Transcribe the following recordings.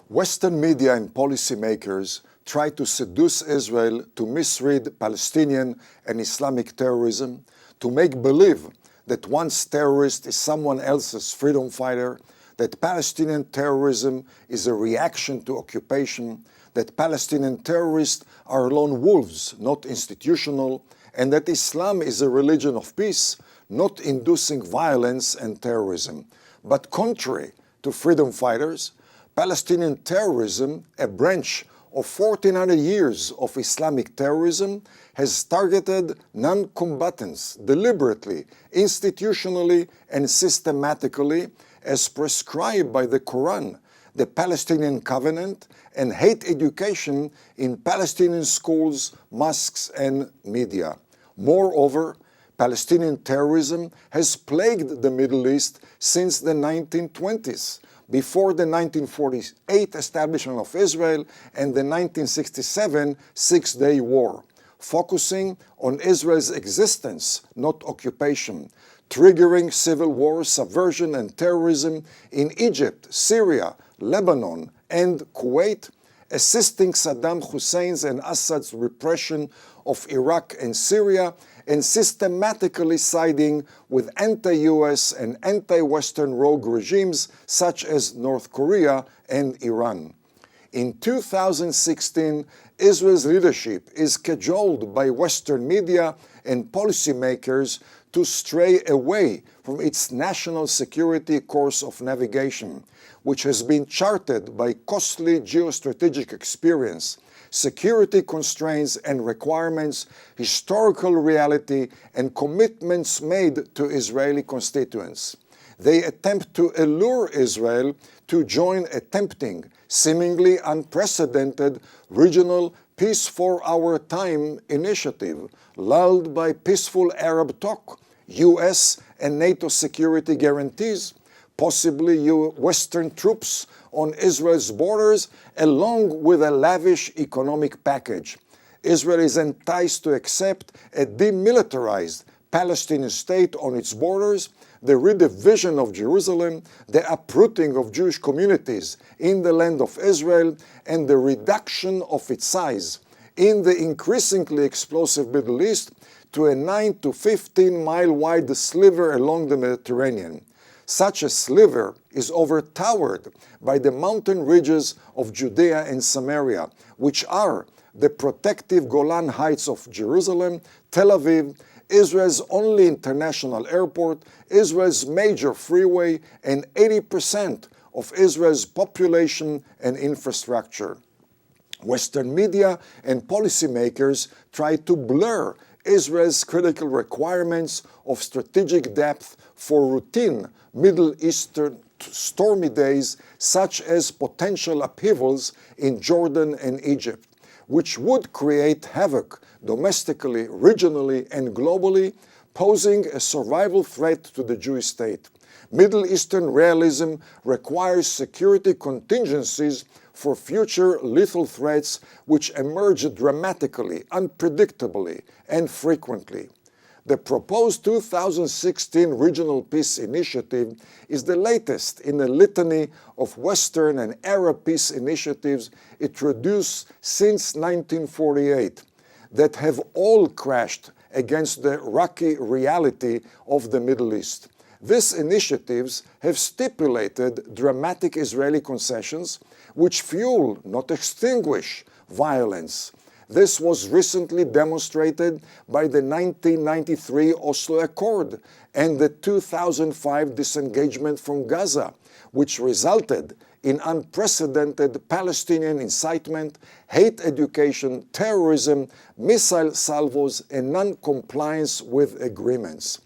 Western media and policymakers try to seduce Israel to misread Palestinian and Islamic terrorism, to make believe that one's terrorist is someone else's freedom fighter, that Palestinian terrorism is a reaction to occupation, that Palestinian terrorists are lone wolves, not institutional, and that Islam is a religion of peace, not inducing violence and terrorism. But contrary to freedom fighters, Palestinian terrorism, a branch of 1400 years of Islamic terrorism, has targeted non-combatants deliberately, institutionally, and systematically as prescribed by the Quran, the Palestinian Covenant, and hate education in Palestinian schools, mosques, and media. Moreover, Palestinian terrorism has plagued the Middle East since the 1920s, before the 1948 establishment of Israel and the 1967 Six-Day War, focusing on Israel's existence, not occupation, triggering civil war, subversion, and terrorism in Egypt, Syria, Lebanon, and Kuwait, assisting Saddam Hussein's and Assad's repression of Iraq and Syria, and systematically siding with anti-US and anti-Western rogue regimes such as North Korea and Iran. In 2016, Israel's leadership is cajoled by Western media and policymakers to stray away from its national security course of navigation, which has been charted by costly geostrategic experience, security constraints and requirements, historical reality, and commitments made to Israeli constituents. They attempt to allure Israel to join a tempting, seemingly unprecedented regional Peace for Our Time initiative, lulled by peaceful Arab talk, US and NATO security guarantees, possibly Western troops on Israel's borders, along with a lavish economic package. Israel is enticed to accept a demilitarized Palestinian state on its borders, the redivision of Jerusalem, the uprooting of Jewish communities in the land of Israel, and the reduction of its size in the increasingly explosive Middle East to a 9 to 15 mile wide sliver along the Mediterranean. Such a sliver is overtowered by the mountain ridges of Judea and Samaria, which are the protective Golan Heights of Jerusalem, Tel Aviv, Israel's only international airport, Israel's major freeway, and 80% of Israel's population and infrastructure. Western media and policymakers try to blur Israel's critical requirements of strategic depth for routine Middle Eastern stormy days, such as potential upheavals in Jordan and Egypt, which would create havoc domestically, regionally, and globally, posing a survival threat to the Jewish state. Middle Eastern realism requires security contingencies for future lethal threats which emerge dramatically, unpredictably, and frequently. The proposed 2016 Regional Peace Initiative is the latest in a litany of Western and Arab peace initiatives introduced since 1948 that have all crashed against the rocky reality of the Middle East. These initiatives have stipulated dramatic Israeli concessions which fuel, not extinguish, violence. This was recently demonstrated by the 1993 Oslo Accord and the 2005 disengagement from Gaza, which resulted in unprecedented Palestinian incitement, hate education, terrorism, missile salvos, and non-compliance with agreements.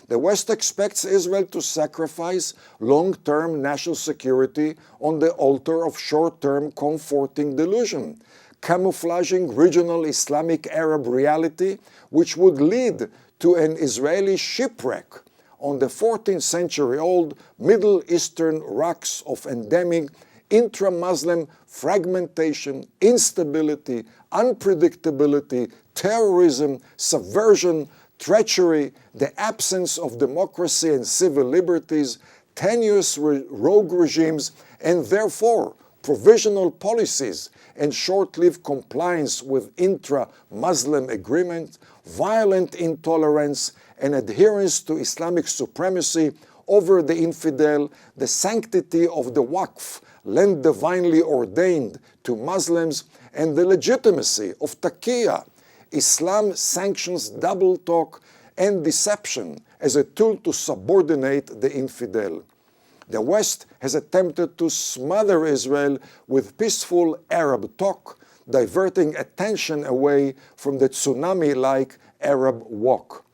The West expects Israel to sacrifice long-term national security on the altar of short-term comforting delusion, camouflaging regional Islamic Arab reality, which would lead to an Israeli shipwreck on the 14th century-old Middle Eastern rocks of endemic intra-Muslim fragmentation, instability, unpredictability, terrorism, subversion, treachery, the absence of democracy and civil liberties, tenuous rogue regimes, and therefore provisional policies and short-lived compliance with intra-Muslim agreements, violent intolerance, and adherence to Islamic supremacy over the infidel, the sanctity of the Waqf, land divinely ordained to Muslims, and the legitimacy of taqiyya. Islam sanctions double talk and deception as a tool to subordinate the infidel. The West has attempted to smother Israel with peaceful Arab talk, diverting attention away from the tsunami-like Arab walk.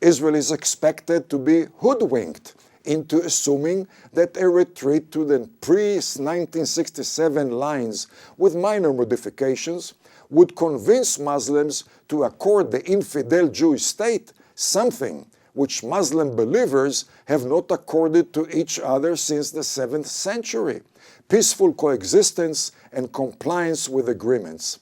Israel is expected to be hoodwinked into assuming that a retreat to the pre-1967 lines with minor modifications would convince Muslims to accord the infidel Jewish state, something which Muslim believers have not accorded to each other since the 7th century: peaceful coexistence and compliance with agreements.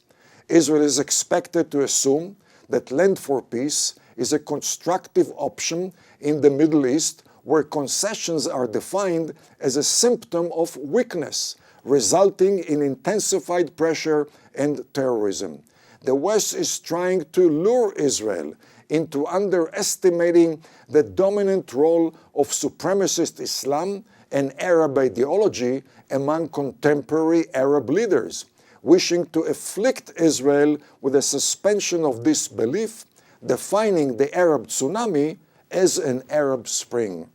Israel is expected to assume that land for peace is a constructive option in the Middle East, where concessions are defined as a symptom of weakness, resulting in intensified pressure and terrorism. The West is trying to lure Israel into underestimating the dominant role of supremacist Islam and Arab ideology among contemporary Arab leaders, wishing to afflict Israel with a suspension of disbelief, defining the Arab tsunami as an Arab Spring.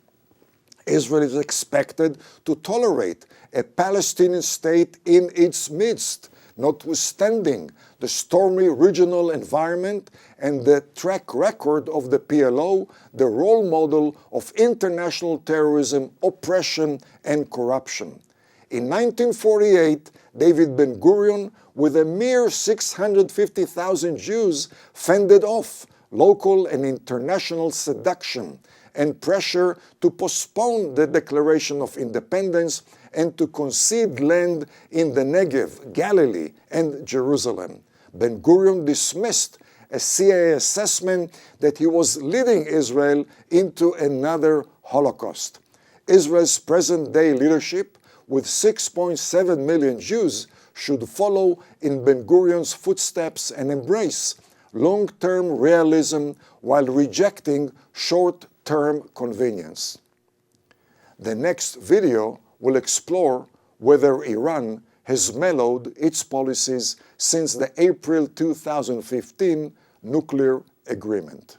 Israel is expected to tolerate a Palestinian state in its midst, notwithstanding the stormy regional environment and the track record of the PLO, the role model of international terrorism, oppression, and corruption. In 1948, David Ben-Gurion, with a mere 650,000 Jews, fended off local and international seduction and pressure to postpone the Declaration of Independence and to concede land in the Negev, Galilee, and Jerusalem. Ben-Gurion dismissed a CIA assessment that he was leading Israel into another Holocaust. Israel's present-day leadership, with 6.7 million Jews, should follow in Ben-Gurion's footsteps and embrace long-term realism while rejecting short-term convenience. The next video will explore whether Iran has mellowed its policies since the April 2015 nuclear agreement.